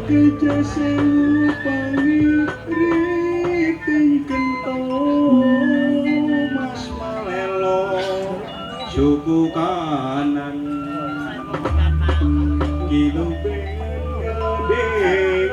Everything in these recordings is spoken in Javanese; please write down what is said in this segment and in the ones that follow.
Kejasewu pangiriting kento Mas Malelo suku kanan kiluping gedhe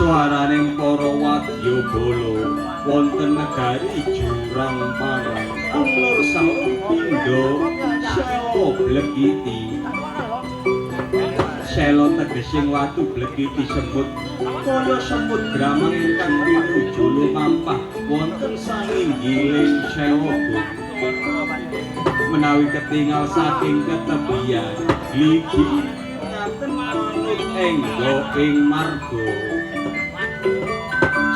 swaraning para wadyabala wonten negari Jurang Parang alur salon pindha sela blegiti sela tegesing watu blegiti semut kaya semut gramang ingkang pinuju lumampah wonten sanginggiling sela menawi ketingal saking ketebian gligi ngaten manut enggo ing marga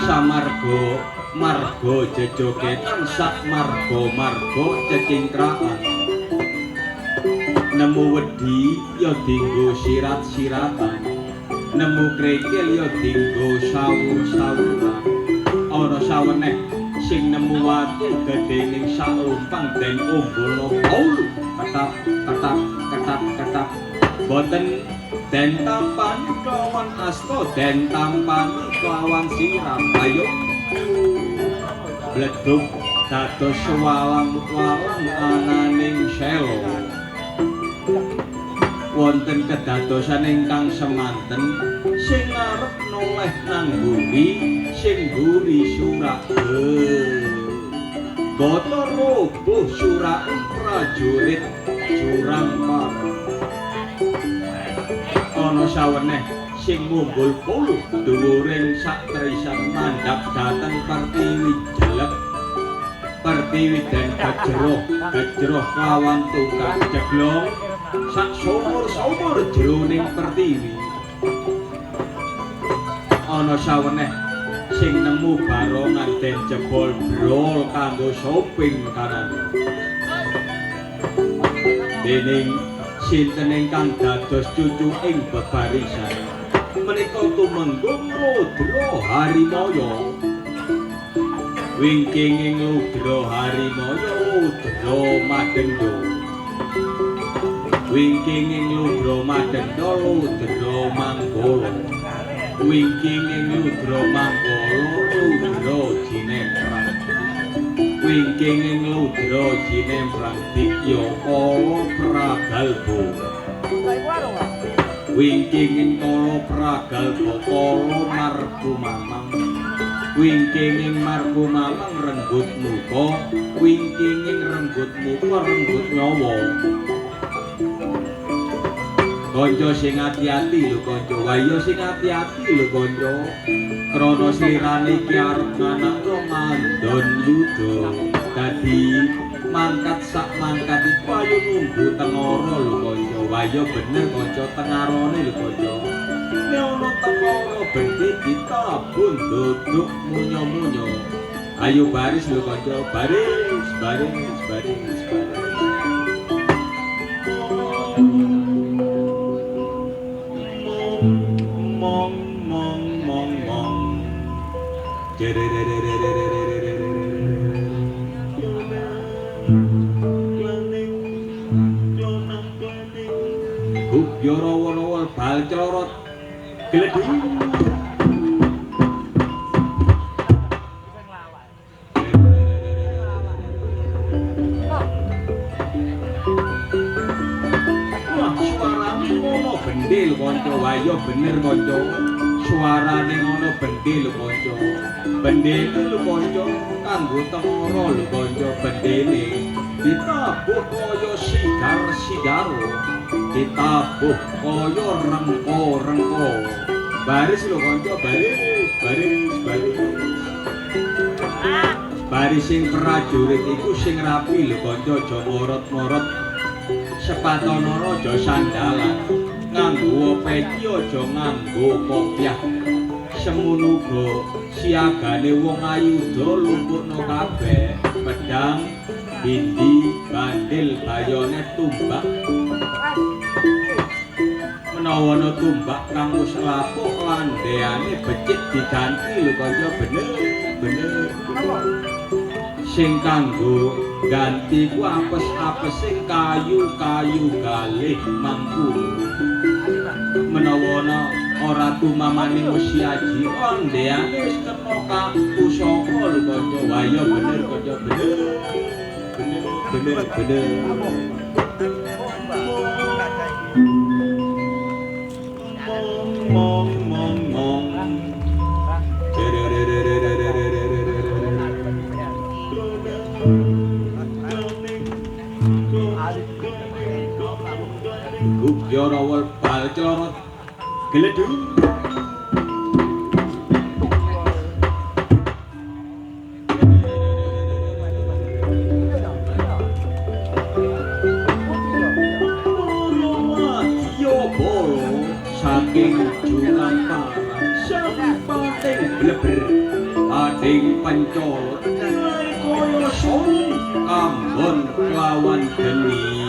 samarga marga jejogetan sak marga cecingkraan nemu wedi ya dinggo sirat-siratan nemu krikil ya dinggo sawur-sawuran ana saweneh sing nemu watu gedhening sak lumpang den ombono paul ketap boten den tampani kelawan asta den tampani kelawan siram ayo bledug dados walang-walang ananing selo wonten kedadosan ingkang semanten sing arep noleh nang bumi sing mburi surak bata roboh suraking prajurit Jurang Parang ana saweneh sing mumbul puluh dhuwuring sak trisan mandhap dhateng Pertiwi jelek Pertiwi den gejroh lawan tukang jeglong sak sumur jroning Pertiwi ana saweneh sing nemu barongan den jebol brol kanggo shopping kanan dening sinten ingkang dados cucu ing bebarisan menika tumenggung Rudra Harimaya wingking ing Rudra Harimaya Rudra Madenda wingking ing Rudra Madenda Rudra Manggala wingking ing Rudra Manggala Rudra Jinemprang wingking ing Rudra Jinemprang dikya Kala Pragalba wingking ing Kala Pragalba Kala Margumamang wingking ing Margumamang renggut muka wingking ing renggut muka renggut nyawa kanca sing ati-ati lho kanca wayo sing ati-ati lho kanca krana slirane iki arep nganakno mandon yuda dadi mangkat sak mangkat iku ayo nunggu tengara lho kanca wayo bener kanca tengarane lho kanca nek ana tengara bedhe ditabun duduk munyo-munyo ayo baris lho kanca baris Yoro-woro bal celorot gledhi suarane ngono bendil kanca wayo bener kanca suarane ngono bendil kanca bendil lho kanca kanggo tengara lho kanca bendene ditabuh kaya sigar-sigaro ditabuh kaya rengko-rengko baris lho kanca baris sing prajurit iku sing rapi lho kanca aja morot-morot sepatono aja sandalan nganggo peci aja nganggo kopiah semono uga siagane wong ayuda lumpukno kabeh pedang bindi bandil bayone tumbak menawa ana tumbak kang wis lapuk landheane becik diganti lho kanca bener sing kanggo ganti ku apes-apesing kayu-kayu galih mangkung menawa ana ora tumamane musyaji landheane wis kena ka pusaka lho kanca wah ya bener kanca bener mong Gugyara wal balcara gledhu saking julang parang sampating bleber ading pancolot kaya song ambon lawan geni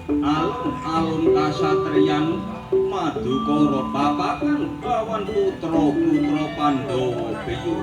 alun-alun kasatriyan Madukara papakan lawan putra-putra Pandhawa beyo.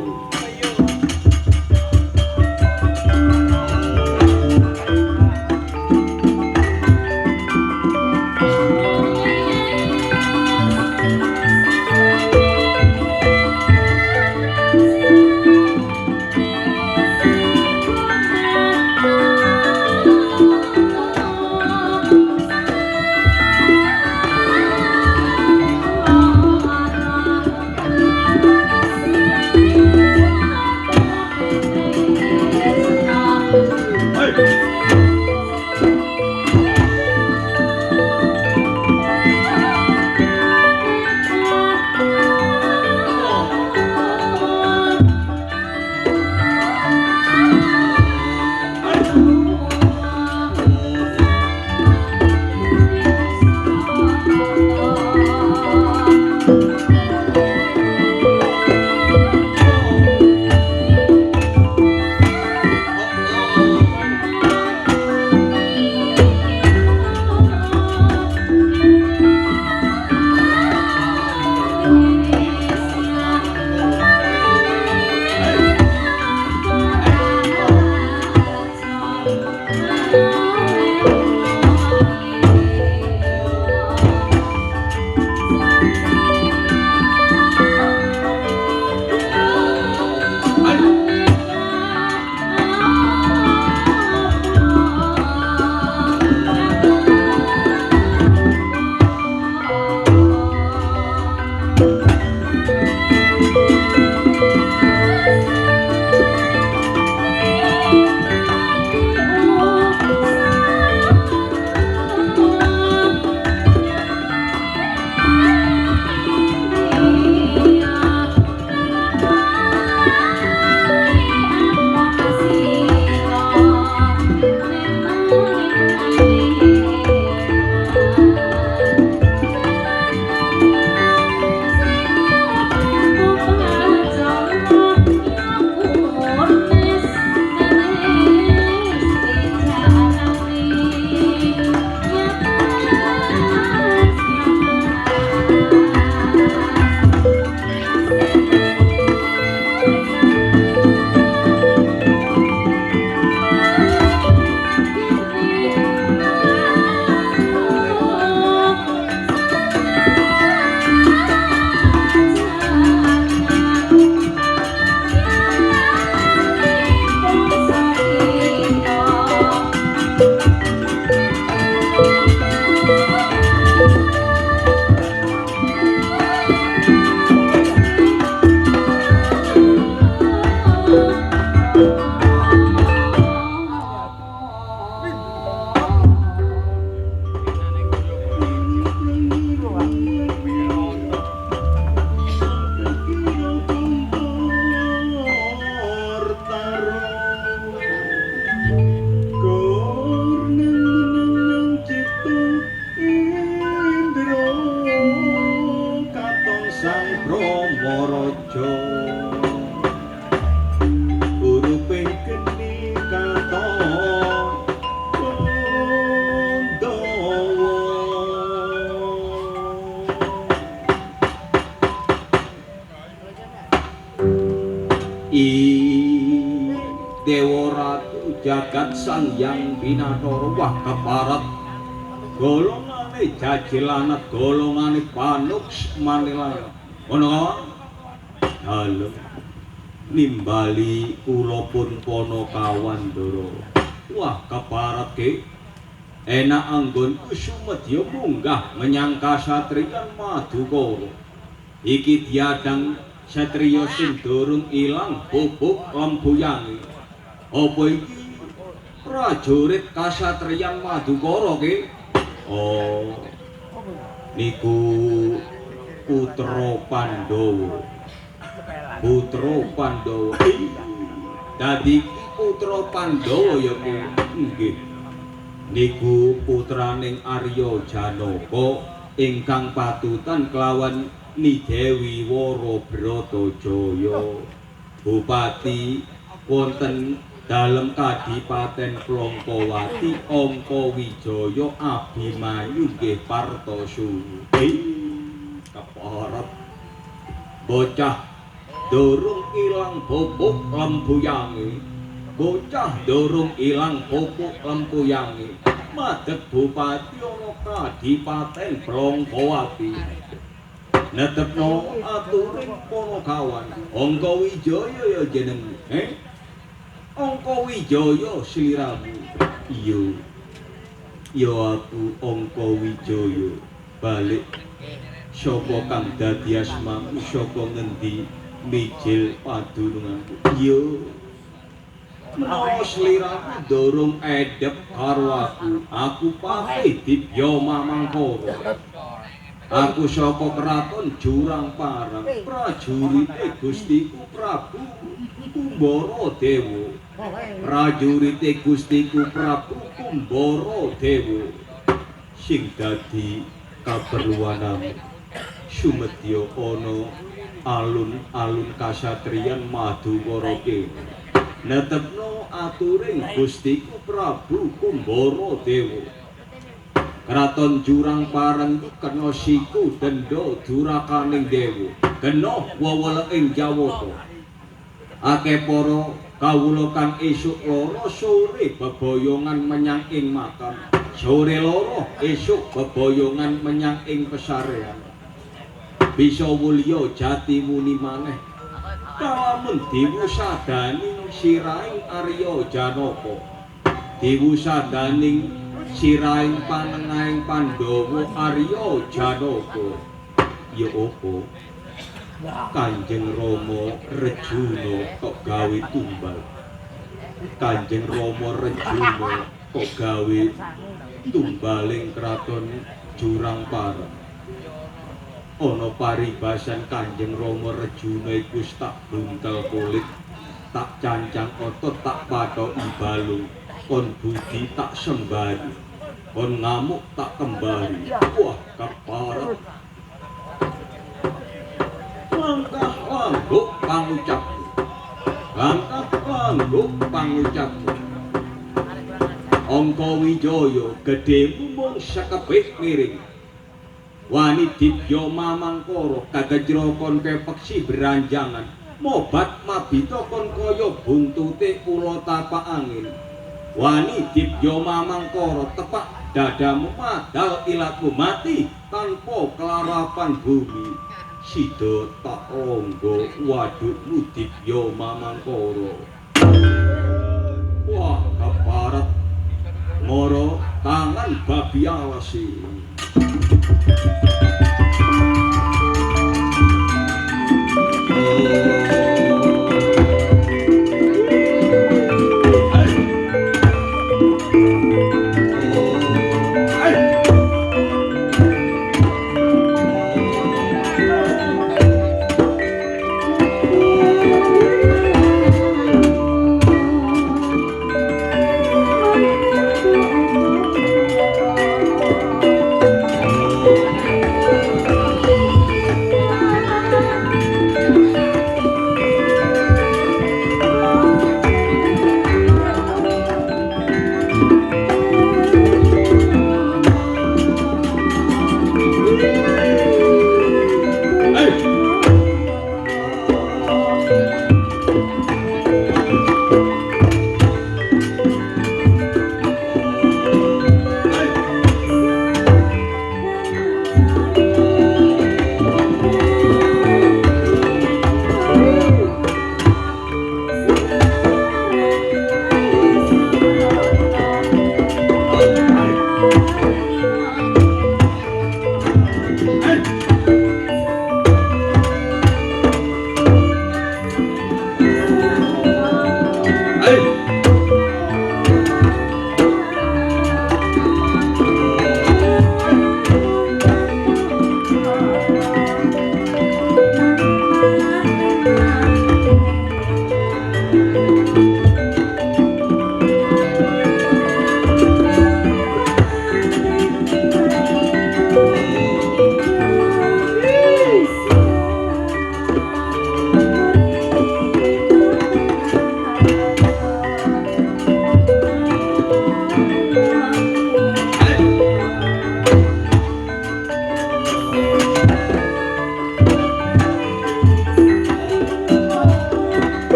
Dewa Ratu Jagat Sangyang Binathara wah keparat golongane jajilanat golongane panuks manila ana halo nimbali kula pun Panakawan Ndara wah keparat ke enak anggon sumedya munggah menyang kasatriyan Madukara iki diadang satriya sing durung ilang bubuk lembuyange. Apa iki prajurit kasatriyan Madukara ke? Oh, niku putra Pandhawa. Putra Pandhawa. Dadi putra Pandhawa ya ku. Nggih. Niku putraning Arya Janaka ingkang patutan kelawan Nidewi Wara Bratajaya. Bupati wonten dalem Kadipaten Plongkowati Angka Wijaya Abimanyu nggih Partosu keparep bocah durung ilang pupuk lembuyange bocah durung ilang pupuk lembuyange madeg Bupati ana Kadipaten Plongkowati netepno aturing Ponokawan Angka Wijaya ya jeneng Angka Wijaya sliramu iya ya aku Angka Wijaya balik saka kang dadi asmaku saka ngendi mijil padununganku iya menawa sliramu durung edep karo aku Patih Dibya Mamangkara aku saka kraton Jurang Parang prajurite Gustiku Prabu Kumbara Dewa prajurite Gustiku Prabu Kumbara Dewa sing dadi kaperluanamu sumedya ana alun-alun kasatriyan Madukara kene netepno aturing Gustiku Prabu Kumbara Dewa Kraton Jurang Parang kena siku denda durakaning dewa kena weweleking Jawata akeh para kawula kang esuk lara sore beboyongan menyang ing makam sore lara esuk beboyongan menyang ing pesarean bisa mulya jati muni maneh kalamun diwusadaning siraing Arya Janaka diwusadaning siraing panengahing Pandhawa Arya Janaka ya apa Kanjeng Rama Rejuna kok gawe tumbal Kanjeng Rama Rejuna kok gawe tumbaling kraton Jurang Parang ana paribasan Kanjeng Rama Rejuna iku tak buntel kulit tak cancang otot tak pathoki balung kon budi tak sembari kon ngamuk tak kembari wah keparep langkah langguk pangucapku langkah langguk pangucapku Angka Wijaya gedhemu mung sekepik miring wani Dibya Mamangkara kagejra kon peksi beranjangan mobat mabita kon kaya buntute ula tapak angin wani Dibya Mamangkara tepak dadamu madal ilatmu mati tanpa kelarapan bumi sida tak ronggo wadukmu Dibya Mamangkara wah keparep mara tangan babi alasi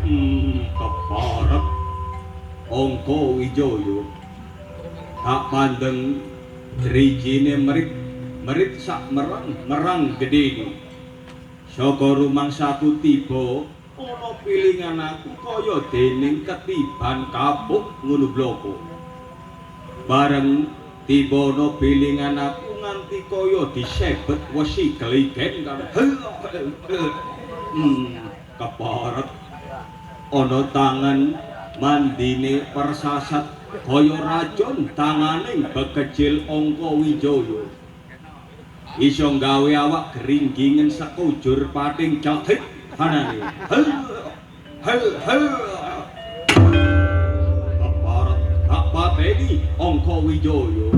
Keparep Angka Wijaya hak pandeng drijine merit sak merang gedene saka rumangsaku tiba ana pilingan aku kaya dening ketiban kapuk ngono bloko bareng tiba ana pilingan aku nganti kaya disebet wesi geligen kan keparep ana tangan mandine persasat kaya racun tanganing bekecil Angka Wijaya iso gawe awak gringgingen sekujur pating jahit hanane keparep tak pateni Angka Wijaya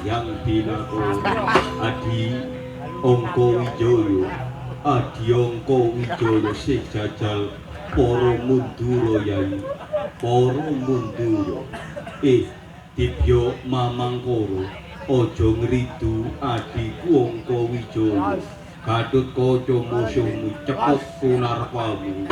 Hyang Dinako Adi Angka Wijaya Adi Angka Wijaya sing jajal para mundura yai para mundura dibya mamangkara aja ngridu adiku Angka Wijaya Gatut kaca musuhmu cepet kunarpamu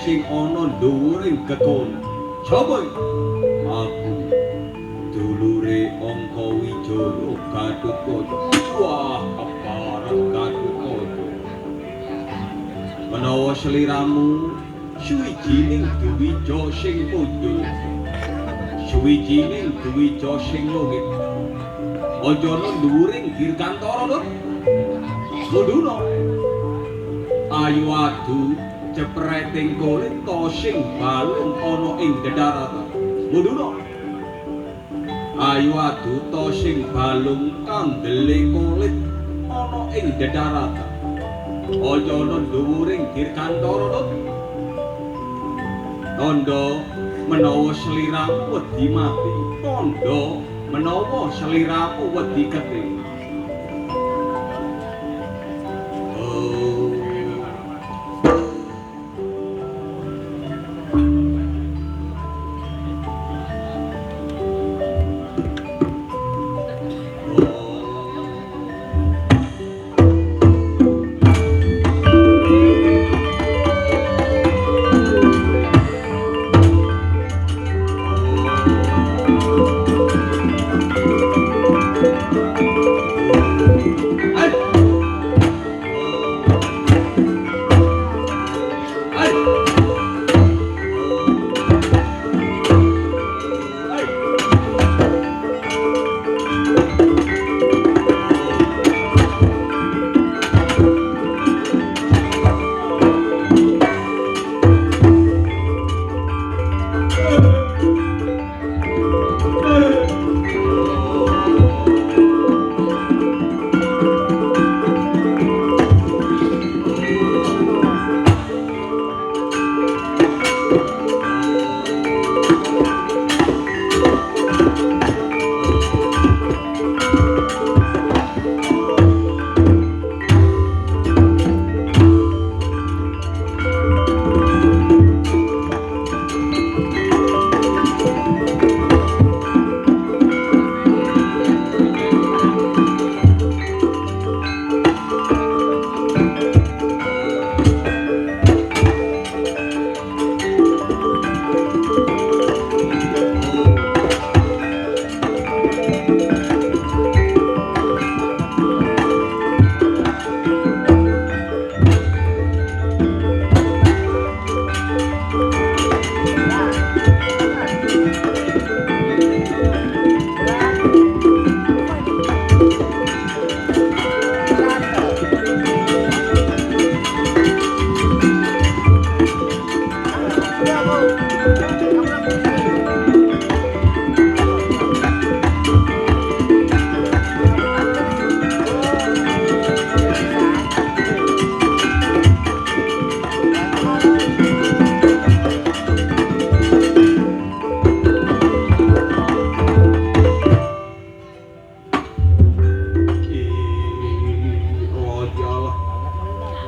sing ana dhuwuring kekon sapa aku dulure Angka Wijaya Gatotkaca wah keparat Gatotkaca menawa sliramu suwijining dwija sing muncul suwijining dwija sing lungit aja ana dhuwuring Dirgantara lho munduna ayu adu cepreting kulit to sing balung ana ing dedharata munduna ayu adu to sing balung kandele kulit ana ing dedharata aja ana dhuwuring Dirgantara tandha menawa sliramu wedi mati tandha menawa sliramu wedi keting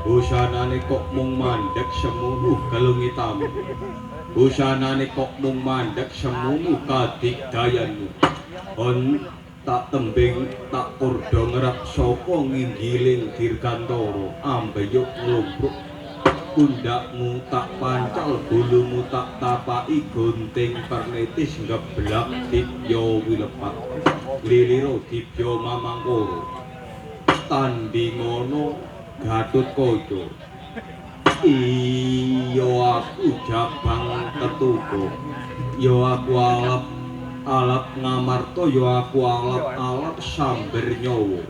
Busanane kok mung mandhek semunu kalungitam. Busanane kok mung mandhek semunu kadigdayanmu. On tak tembing tak purda ngerap saka nginggiling dirgantara ambeyuk nglumpruk pundakmu tak pancal bulumu tak tapaki gunting pernitis ngeblak dibya wilepat lilira dibya mamangkara tandingono Gatotkaca iya aku jabang tetuko ya aku alap ngamarta ya aku alap samber nyawa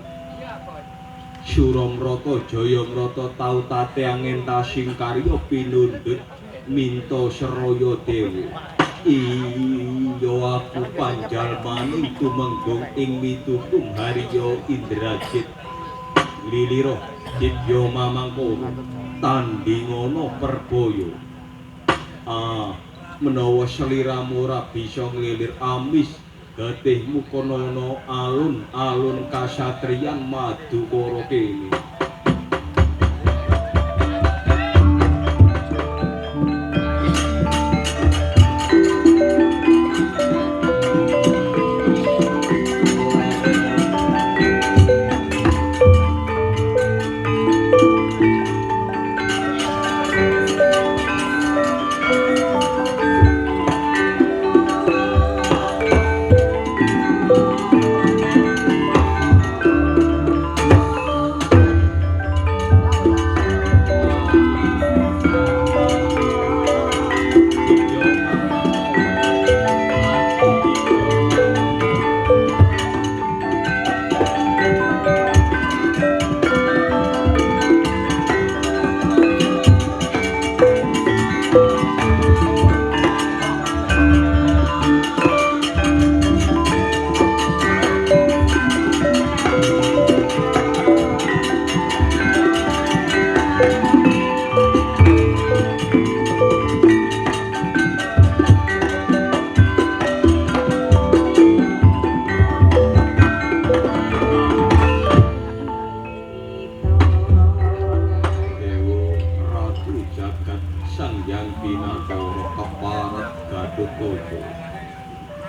Suramrata Jayamrata tau tate angentasing karya pinundhut minta seraya dewa iya aku panjalmaning tumenggung ing mitutum Harya Indrajit lilira dibya mamangkara tandingana perbaya menawa sliramu ora bisa nglilir amis getihmu konono alun-alun kasatriyan Madukara kene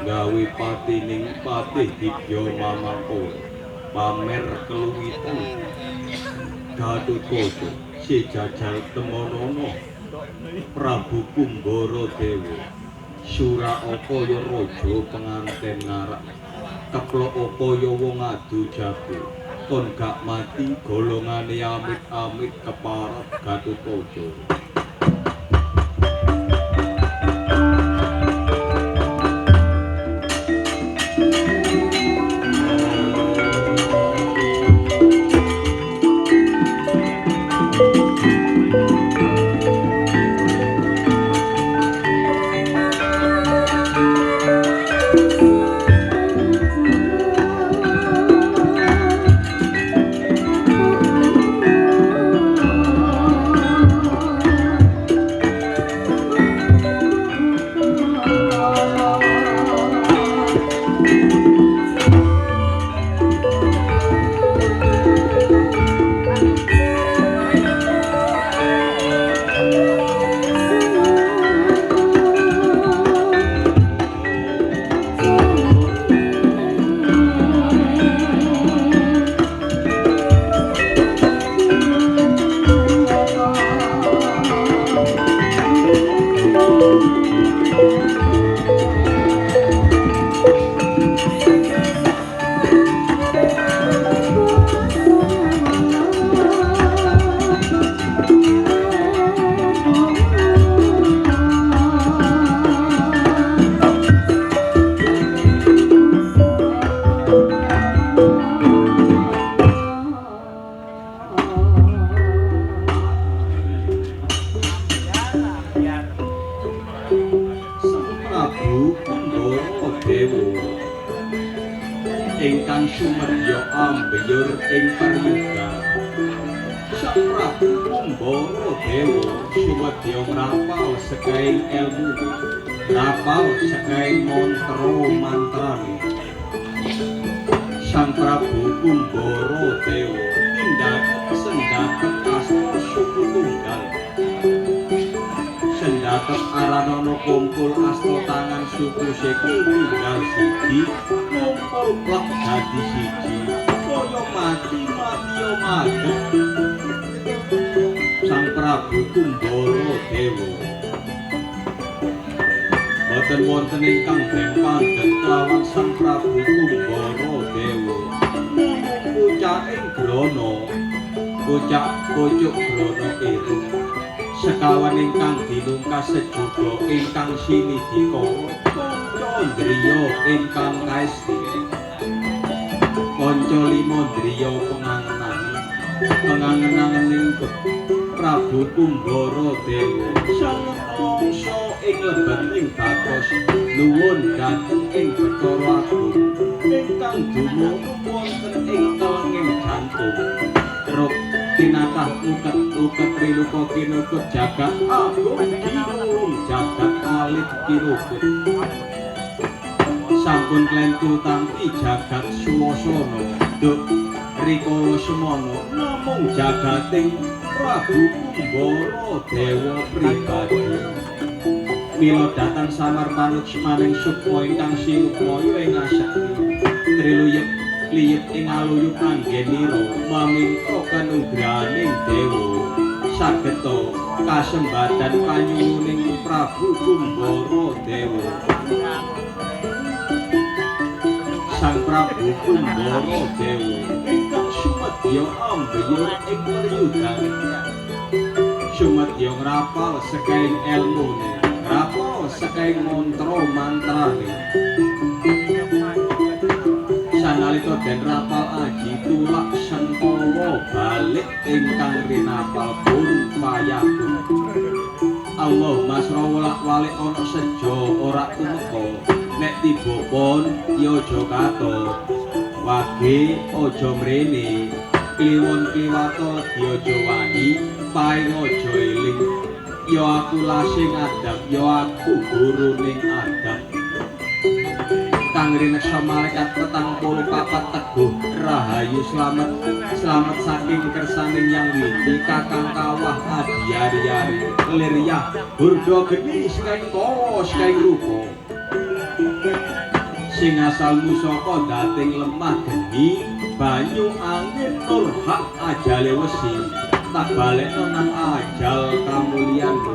gawe patining patih dibya mamangkara pamer keluwitan Gatotkaca sejajal temonana Prabu Kumbaradewa Surakaya raja penganten ngarak keplokaya wong adu jago kon gak mati golongane amit-amit keparat Gatotkaca ingkang sumedya ambeyur ing pariyuga Sang Prabu Kumbaradewa sumedya ngrapal sekaing ilmu ngrapal sekaing mantra-mantrane Sang Prabu Kumbaradewa tindak sendaket astra suku tunggal sendaket caket aranono kumpul asta tangan suku sekul tunggal siji kumpul plek dadi siji kaya mati yo maget Sang Prabu Kumbara Dewa boten wonten ingkang den pandhet kelawan Sang Prabu Kumbara Dewa bocah ing grana bocah pojok grana itu sekawan ingkang dinungkas sejuga ingkang sinidika kanca ndriya ingkang kaesti kanca lima ndriya pengangenaning Prabu Kumbara Dewa sang mangsa ing lebeting batos nuwun dhateng ing Bathara Agung ingkang dumunung wonten ing telenging jantung truk tinatah uket triluka kinukut jagat agung kinulung jagat alit kinukut sampun klentu tampi jagat suwasana duk rikala semana namung jagating Prabu Kumbara Dewa pribadi mila datang samar manut maning sukma ingkang sinukmaya ing asakti triluyep liyep ing aluyup anggenira maminta kanugrahaning dewa sageta kasembatan panyuwuning Prabu Kumbara Dewa Sang Prabu Kumbara Dewa ingkang sumedya ambyur ing priyudan sumedya ngrapal sekaing elmune ngrapal sekaing mantra mantrane sanalika den rapal aji tulak sentawa balik ingkang rinapal pun payapun Allahumma srawolak walik ana sejo ora tumeka nek tiba pon ya aja kato wage aja mrene kliwon kliwata ya aja wani paing aja eling ya aku lasing adab ya aku guruning adab kang rineksa malaikat 44 teguh rahayu slamet saking kersaning yang widi kakang kawah adiari-ari liryah burda geni sekaing kawa sekaing rupa sing asalmu saka dating lemah geni banyu angin nur hak ajale wesi tak balekno nang ajal kamulyanmu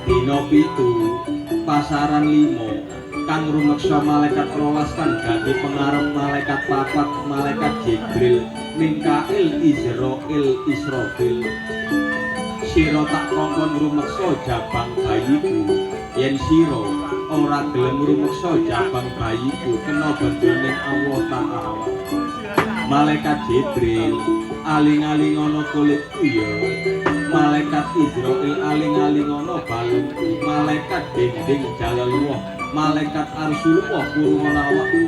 dina 7 pasaran 5 kang rumeksa malaikat 12 kang dadi pengarep malaikat 4 malaikat Jibril Mikail Israfil sira tak kongkon rumeksa jabang bayiku yen sira ora gelem rumeksa jabang bayiku kena bandoning Allah Ta'ala malaikat Jibril aling-aling ana kulitku ya malaikat Israfil aling-aling ana balungku malaikat dinding jalalullah malaikat arsulullah kurungan awakku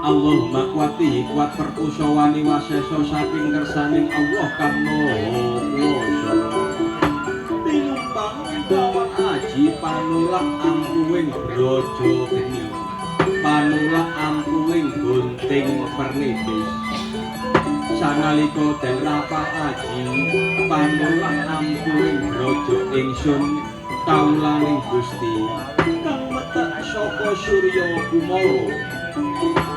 Allahumma kuwati kuat perkusawani wasesa saking kersaning Allah kang maha kuwasa tinumpang bawan aji panulak ampuing braja geni panulak ampuing gunting pernitis sanalika den rapal aji panulak ampuing braja ingsun kaulaning Gusti kang metek saka Surya Kumara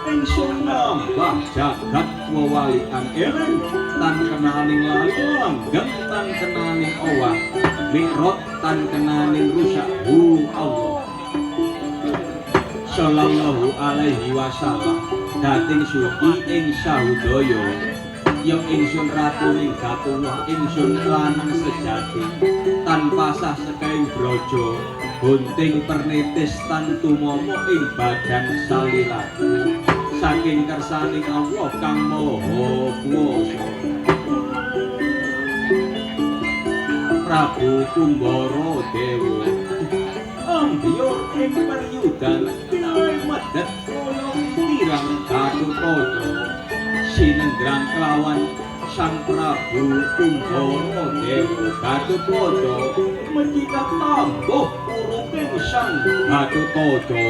ingsun nambah jagat wewalikan eling tan kenaning lali langgeng tan kenaning owah mikrot tan kenaning rusak Allah sallallahu alaihi wasallam dating suci ing sahudaya ya ingsun ratuning Gatulah ingsun lanang sejati tanpa sah sekaing braja gunting pernitis tan tumomo ing badan saliraku saking kersaning Allah kang maha kuwasa Prabu Kumbara Dewa ambyur ing paryudan nae medhet kaya tirang Gatotkaca sinenggrang kelawan Sang Prabu Kumbara Dewa Gatotkaca menika tambuh uruping Sang Gatotkaca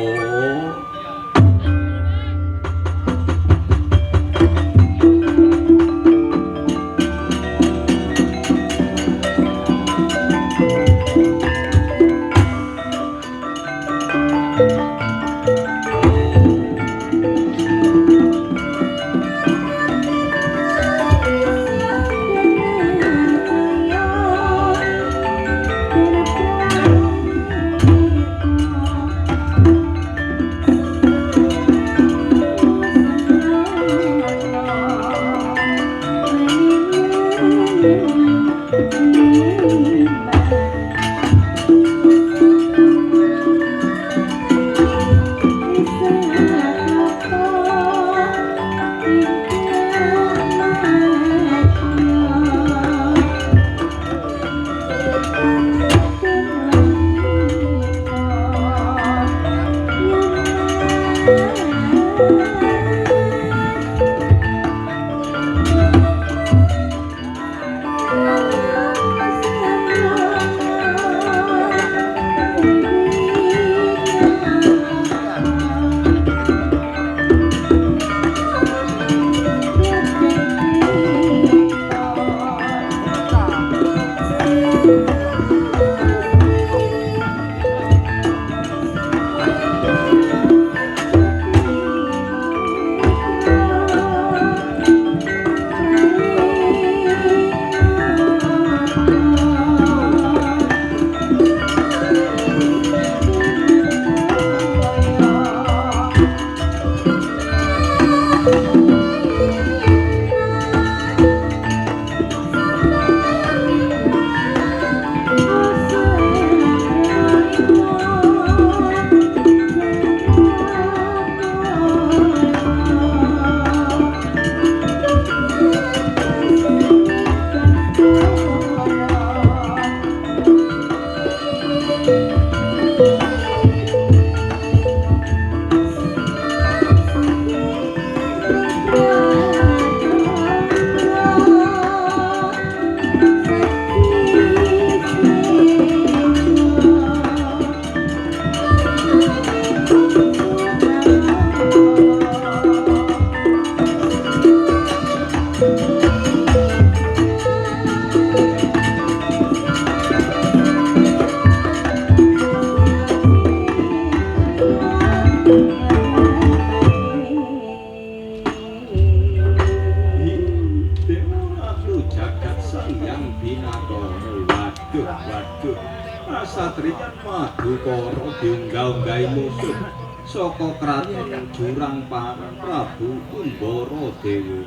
Satriyan Madukara diunggah-unggahi musuh saka kraton Jurang Parang Prabu Kumbara Dewa.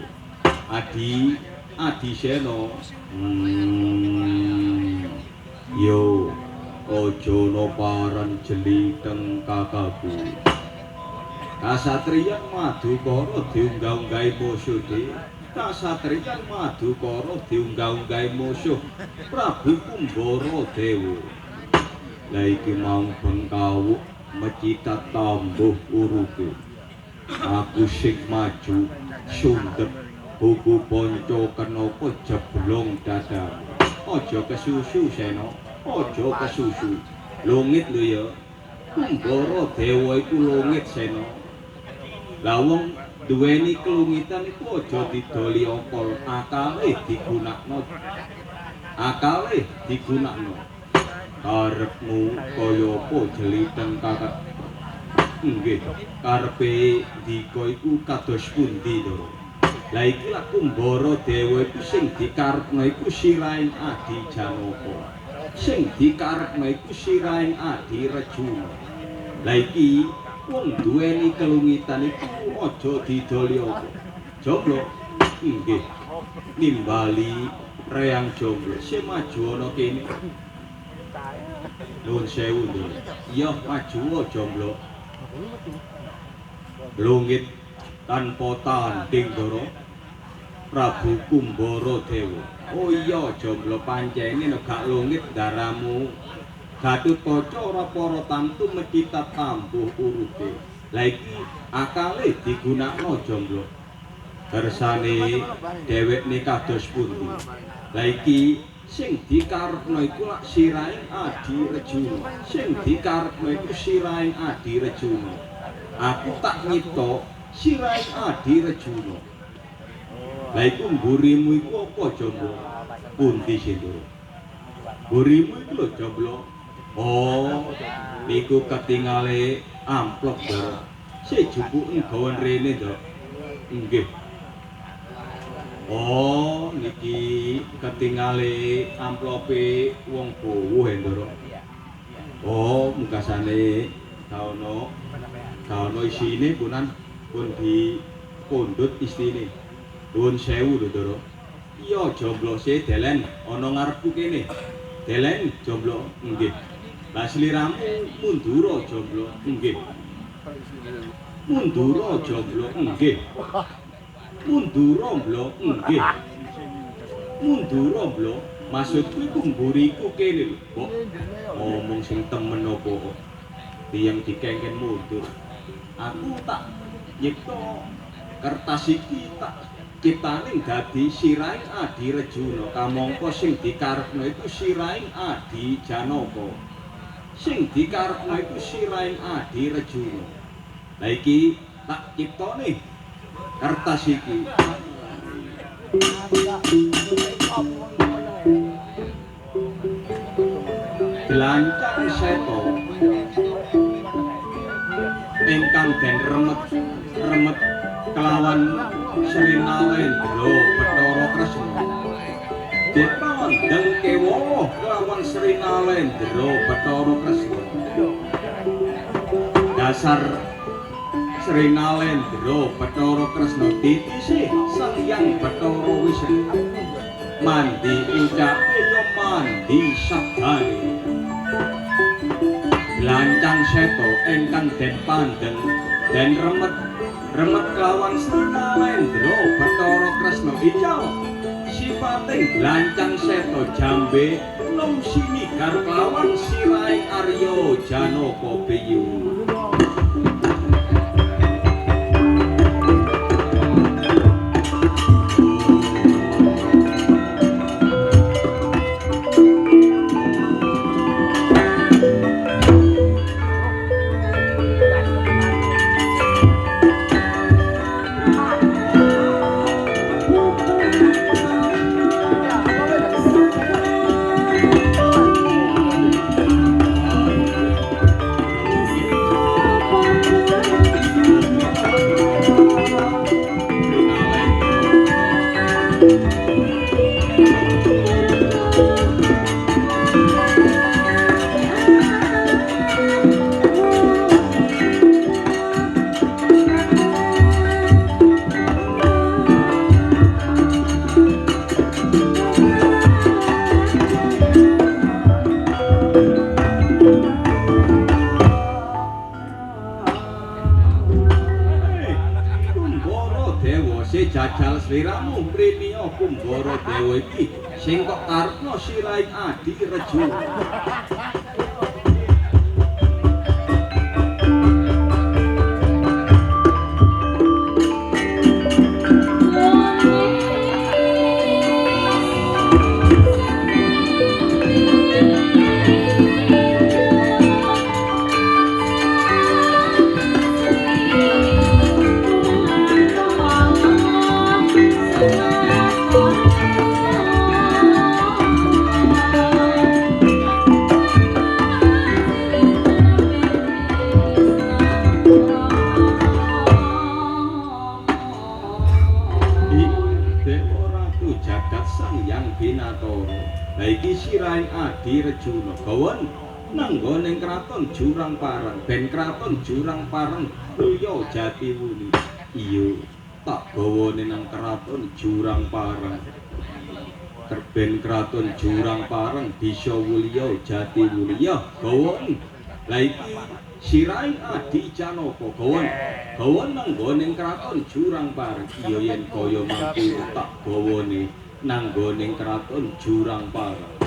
Adi Sena. Yo aja noparan jeliteng kakakku. Kasatriyan Madukara diunggah-unggahi musuh Kasatriyan Madukara diunggah-unggahi musuh Prabu Kumbara Dewa. Lah iki mau bengkawuk mecitat tambuh uruke. Aku sing maju sundep buku ponco kenapa jeblong dadar. Aja kesusu Sena, aja kesusu. Lungit lho ya. Kumbara Dewa iku lungit Sena. Lah wong duweni kelungitan iku aja didoli okol, akale digunakno. Karepmu kaya apa jeliteng kakak? Nggih, karepe dika iku kados pundi to? Lah iki lak Kumbara Dewa iku sing dikarepno iku siraing Adi Janaka. Sing dikarepno iku siraing Adi Rejuna. Lah iki wong duweni kelungitan iku aja didoli apa. Jomblo. Nggih. Nimbali reang jomblo sing maju ana kene. Nuwun sewu lho. Iya maju jomblo. Lungit tanpa tanding Ndara Prabu Kumbara Dewa. Oh iya jomblo pancene nek gak lungit daramu Gatotkaca ora para tamtu mecitat tambuh urute. Lah iki akale digunakno jomblo. Kersane dhewekne kados pundi. Lah iki sing dikarepno iku lak siraing Adi Rejuna. Sing dikarepno iku siraing Adi Rejuna. Aku tak nyipta siraing Adi Rejuna. Lah iku mburimu iku apa jomblo? Pundi Sindoro? Mburimu iku lho jomblo. Oh, niku ketingale amplop Ndara. Sik jupuken gawen rene, Nduk. Nggih. Oh, niki ketingale amplope wong bowo Ndara. Oh, mungkasane kaono isine punan pun dipundhut istine. Nuwun sewu lho Ndara. Iya jomblo se delen ana ngarepku kene. Delen jomblo nggih. Lah sliramu mundura jomblo nggih. Mundura jomblo nggih. Mundura blok nggih. Mundura blok maksudku iku mburiku kene lho, Mbok. Ngomong sing temen apa? Tiyang dikengken mundur. Aku tak nyipta kertas iki tak ciptaning dadi siraing Adi Rejuna. Kamangka sing dikarepno iku siraing Adi Janaka. Sing dikarepno iku siraing Adi Rejuna. Lah iki tak ciptane kertas iki. Delancang seta ingkang den remet kelawan Sri Nalendra Bathara Kresna. Dipandheng kewuh kelawan Sri Nalendra Bathara Kresna. Dasar Sri Nalendra Bathara Kresna ditisi Sang Hyang Bathara Wisnu. mandi ucape yo mandi sabdane lancang seto ingkang den pandeng den remet kelawan Stina Lendra Bathara Kresna Ical sipating lancang seto jambe nom sinigar kelawan siraing Arya Janaka Biyu jajal sliramu mrene Kumbara Dewa iki sing kok karepno siraing Adi Reju Adi Rejuna gawan nanggoning kraton Jurang Parang ben kraton Jurang Parang Ruya Jatiwuni iya tak gawane nang kraton Jurang Parang ben kraton Jurang Parang bisa wulya Jatiwuni ya gawan la iki siraing Adi Janaka gawan nanggoning kraton Jurang Parang iya yen kaya mangke tak gawane nanggoning kraton Jurang Parang